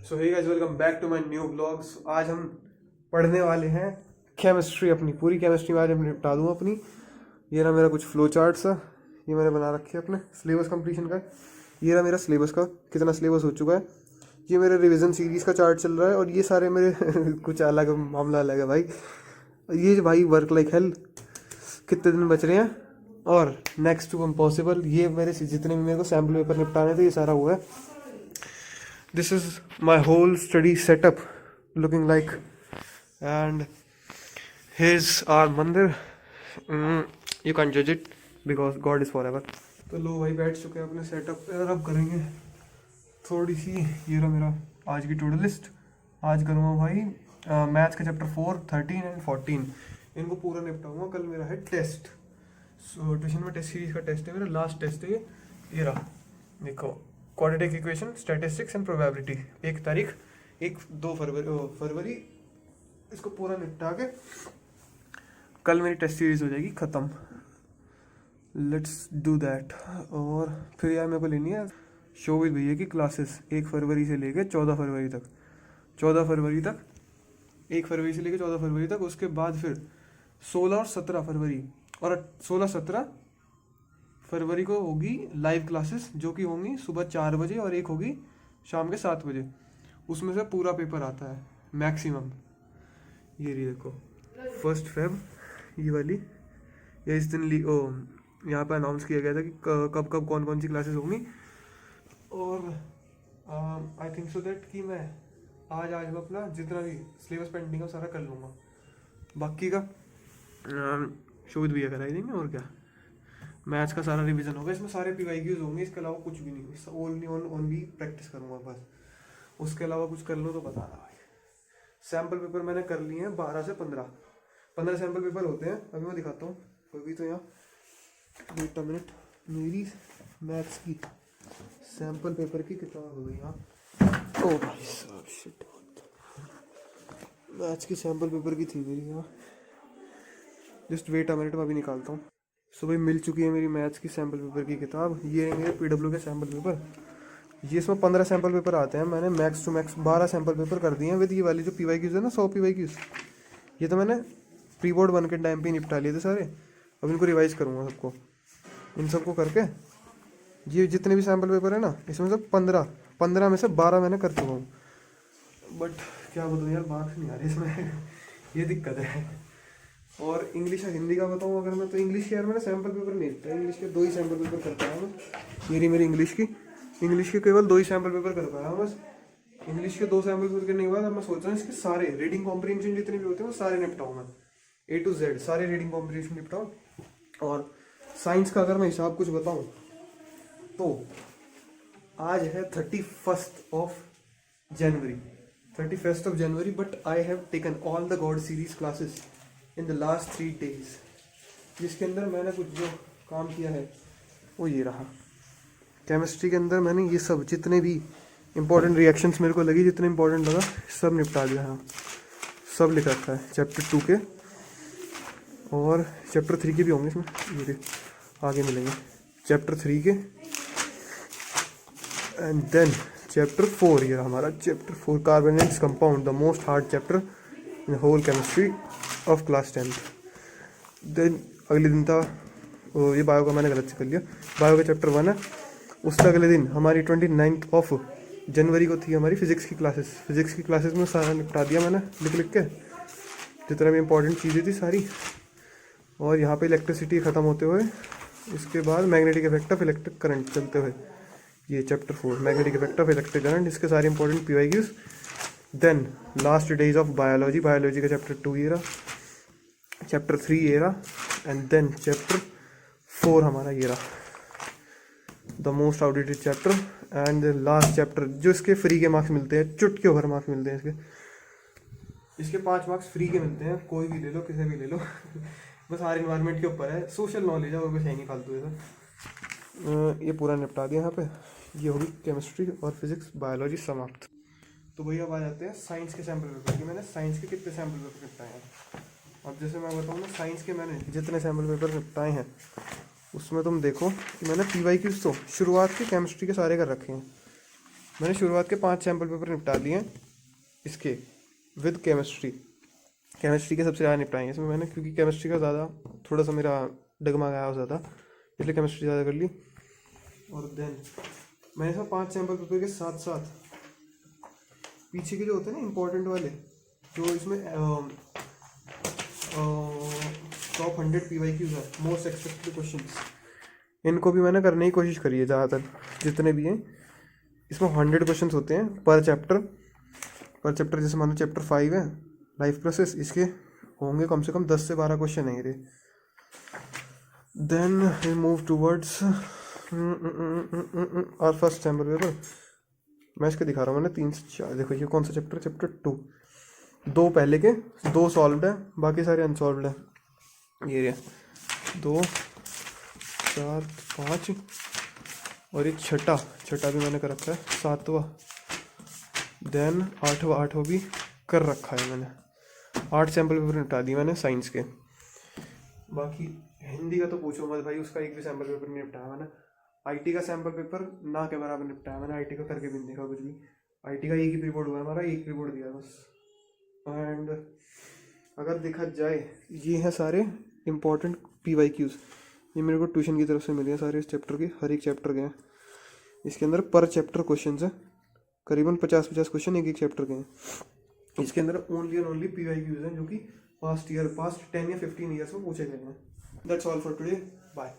So hey guys, welcome back to my new blogs. आज हम पढ़ने वाले हैं केमिस्ट्री, अपनी पूरी केमिस्ट्री में आज हम निपटा दूँ अपनी। ये रहा मेरा कुछ फ्लो चार्ट्स है, ये मैंने बना रखे हैं अपने सिलेबस कंप्लीशन का। ये रहा मेरा सिलेबस का कितना सिलेबस हो चुका है। ये मेरे रिवीजन सीरीज़ का चार्ट चल रहा है और ये सारे मेरे कुछ अलग मामला अलग है भाई। ये भाई वर्क लाइक हेल, कितने दिन बच रहे हैं और नेक्स्ट टू इम्पॉसिबल। ये मेरे जितने भी मेरे को सैम्पल पेपर निपटाने थे ये सारा हुआ है। This is my whole study setup looking like, and here's our mandir. You can't judge it because God is forever. तो लो भाई बैठ चुके हैं अपने सेटअप पे और अब करेंगे थोड़ी सी। ये रहा मेरा आज की टू डू लिस्ट। आज करूँगा भाई मैथ्स का चैप्टर 4, 13 एंड 14 इनको पूरा निपटाऊंगा। कल मेरा है टेस्ट, सो ट्यूशन में टेस्ट सीरीज का टेस्ट है मेरा, लास्ट टेस्ट है ये रहा। देखो, quadratic equation, statistics and probability. 1 तारीख 1-2 फरवरी इसको पूरा निपटा के कल मेरी टेस्ट सीरीज हो जाएगी ख़त्म। Let's do that. और फिर यार मेरे को लेनी है शोभित भैया की क्लासेस 1 फरवरी से लेके 14 फरवरी तक। 14 फरवरी तक 1 फरवरी से लेके 14 फरवरी तक। उसके बाद फिर 16 और 17 फरवरी और 16-17 फरवरी को होगी लाइव क्लासेस, जो कि होंगी सुबह 4 बजे और एक होगी शाम के 7 बजे। उसमें से पूरा पेपर आता है मैक्सिमम। ये रही देखो 1 फेब ये वाली, ये इस दिन यहाँ पे अनाउंस किया गया था कि कब कब कौन कौन सी क्लासेस होंगी। और आई थिंक सो दैट कि मैं आज अपना जितना भी सिलेबस पेंडिंग है सारा कर लूँगा। बाकी का शोभित भैया कराई देंगे। और क्या, मैथ्स का सारा रिवीजन होगा, इसमें सारे PYQs होंगे, इसके अलावा कुछ भी नहीं। ओनली प्रैक्टिस करूँगा बस, उसके अलावा कुछ कर लो तो बताना भाई। सैम्पल पेपर मैंने कर लिए हैं 12 से 15 सैम्पल पेपर होते हैं। अभी मैं दिखाता हूँ। अभी तो यहाँ वेट अ मिनट, मेरी मैथ्स की सैम्पल पेपर की किताब हो गई यहाँ। ओ भाई साहब शिट, मैथ्स की सैम्पल पेपर की थी मेरी यहाँ। जस्ट वेट अ मिनट, मैं अभी निकालता हूँ। सो भाई मिल चुकी है मेरी मैथ्स की सैम्पल पेपर की किताब। ये है मेरे PW के सैम्पल पेपर। ये इसमें 15 सैम्पल पेपर आते हैं। मैंने max to max 12 sample paper कर दिए हैं विद ये वाली जो PYQs है ना, 100 PYQs। ये तो मैंने प्री बोर्ड 1 के टाइम पे निपटा लिए थे सारे। अब इनको रिवाइज करूँगा सबको, इन सबको करके। ये जितने भी सैम्पल पेपर है ना, इसमें से 15 में से 12 मैंने कर चुका हूँ। बट क्या बताऊँ यार, मार्क्स नहीं आ रहे इसमें ये दिक्कत है। और इंग्लिश और हिंदी का बताऊँ अगर मैं, तो इंग्लिश के यार मैंने सैम्पल पेपर नहीं लिखता। इंग्लिश के 2 ही सैम्पल पेपर कर पाया मैं। ये रही मेरी इंग्लिश के केवल 2 ही सैम्पल पेपर कर पाया बस। इंग्लिश के 2 सैम्पल पेपर करने के बाद अब मैं सोच रहा हूँ इसके सारे रीडिंग कॉम्प्रिहेंशन जितने भी होते हैं वो सारे निपटाऊँ मैं। A to Z सारे रीडिंग कॉम्प्रिहेंशन निपटाऊँ। और साइंस का अगर मैं हिसाब कुछ बताऊँ तो आज है 31st of January, but I have taken all the God series classes in the last 3 days, जिसके अंदर मैंने कुछ जो काम किया है वो ये रहा। केमिस्ट्री के अंदर मैंने ये सब जितने भी इंपॉर्टेंट रिएक्शंस मेरे को लगी, जितने इंपॉर्टेंट लगा सब निपटा दिया है। सब लिख रखा है चैप्टर 2 के, और चैप्टर 3 के भी होंगे इसमें, ये आगे मिलेंगे चैप्टर 3 के। एंड देन चैप्टर 4, ये हमारा chapter 4 carbonates compound, the most hard chapter in whole chemistry of class 10th। Then अगले दिन था ये बायो का, मैंने गलत से कर लिया, बायो का चैप्टर 1 है। उससे अगले दिन हमारी 29 जनवरी को थी हमारी फिजिक्स की क्लासेस में सारा निपटा दिया मैंने लिख के, जितना भी इंपॉर्टेंट चीज़ें थी सारी। और यहाँ पे इलेक्ट्रिसिटी ख़त्म होते हुए इसके बाद magnetic effect of electric current चलते हुए, ये chapter 4 magnetic effect of electric current, इसके सारे important PYQs। Then last days of biology का चैप्टर 2 ये रहा, चैप्टर 3 ये रहा, एंड देन चैप्टर 4 हमारा ये रहा, the most outdated chapter. And last chapter जो इसके फ्री के मार्क्स मिलते हैं, चुटकियों भर मार्क्स मिलते हैं इसके 5 मार्क्स फ्री के मिलते हैं, कोई भी ले लो, किसे भी ले लो बस हर इन्वायरमेंट के ऊपर है, सोशल नॉलेज है, वो कुछ है नहीं फालतू है। ये पूरा निपटा दिया यहाँ पे। ये होगी केमिस्ट्री और फिजिक्स बायोलॉजी समाप्त। तो भैया अब आ जाते हैं साइंस के सैम्पल पेपर की। मैंने साइंस के कितने सैम्पल पेपर निपटाए हैं। अब जैसे मैं बताऊँ ना, साइंस के मैंने जितने सैम्पल पेपर निपटाए हैं उसमें तुम देखो कि मैंने PYQs तो शुरुआत के केमिस्ट्री के सारे कर रखे हैं। मैंने शुरुआत के 5 सैम्पल पेपर निपटा दिए हैं इसके विद केमिस्ट्री। केमिस्ट्री के सबसे ज़्यादा निपटाएंगे इसमें मैंने, क्योंकि केमिस्ट्री का ज़्यादा थोड़ा सा मेरा डगमगा गया हो ज़्यादा, इसलिए केमिस्ट्री ज़्यादा कर ली। और देन मैंने इसमें 5 सैम्पल पेपर के साथ साथ पीछे के जो होते हैं ना इंपॉर्टेंट वाले, जो इसमें टॉप 100 PYQs है, मोस्ट एक्सपेक्टेड क्वेश्चन, इनको भी मैंने करने की कोशिश करी है ज़्यादातर जितने भी हैं। इसमें 100 क्वेश्चन होते हैं पर चैप्टर। जैसे मान लो चैप्टर 5 है लाइफ प्रोसेस, इसके होंगे कम से कम 10 से 12 क्वेश्चन है ये। देन वी मूव टूवर्ड्स और फर्स्ट सैम्पल पेपर। मैं इसके दिखा रहा हूँ, मैंने 3 से 4, देखो ये कौन सा चैप्टर, चैप्टर 2, 2 पहले के, 2 सॉल्व्ड है, बाकी सारे अनसॉल्व्ड है। ये 2 4 5 और ये छठा भी मैंने कर रखा है, 7वां, देन 8वां भी कर रखा है मैंने। 8 सैम्पल पेपर निपटा दिए मैंने साइंस के। बाकी हिंदी का तो पूछो मत भाई, उसका एक भी सैम्पल पेपर नहीं निपटाया मैंने। आईटी का सैम्पल पेपर ना के बराबर निपटाया मैंने, आईटी का करके भी नहीं देखा कुछ भी। आईटी का एक ही रिपोर्ट हुआ है हमारा, एक रिपोर्ट दिया बस। एंड अगर देखा जाए ये हैं सारे इम्पोर्टेंट PYQs, ये मेरे को ट्यूशन की तरफ से मिले हैं सारे इस चैप्टर के, हर एक चैप्टर के हैं। इसके अंदर पर चैप्टर क्वेश्चन है, करीबन 50-50 क्वेश्चन एक चैप्टर के हैं। इसके अंदर ओनली एंड ओनली PYQs हैं जो कि पास्ट 10 या 15 ईयर्स में पूछे गए हैं। That's all for today, bye.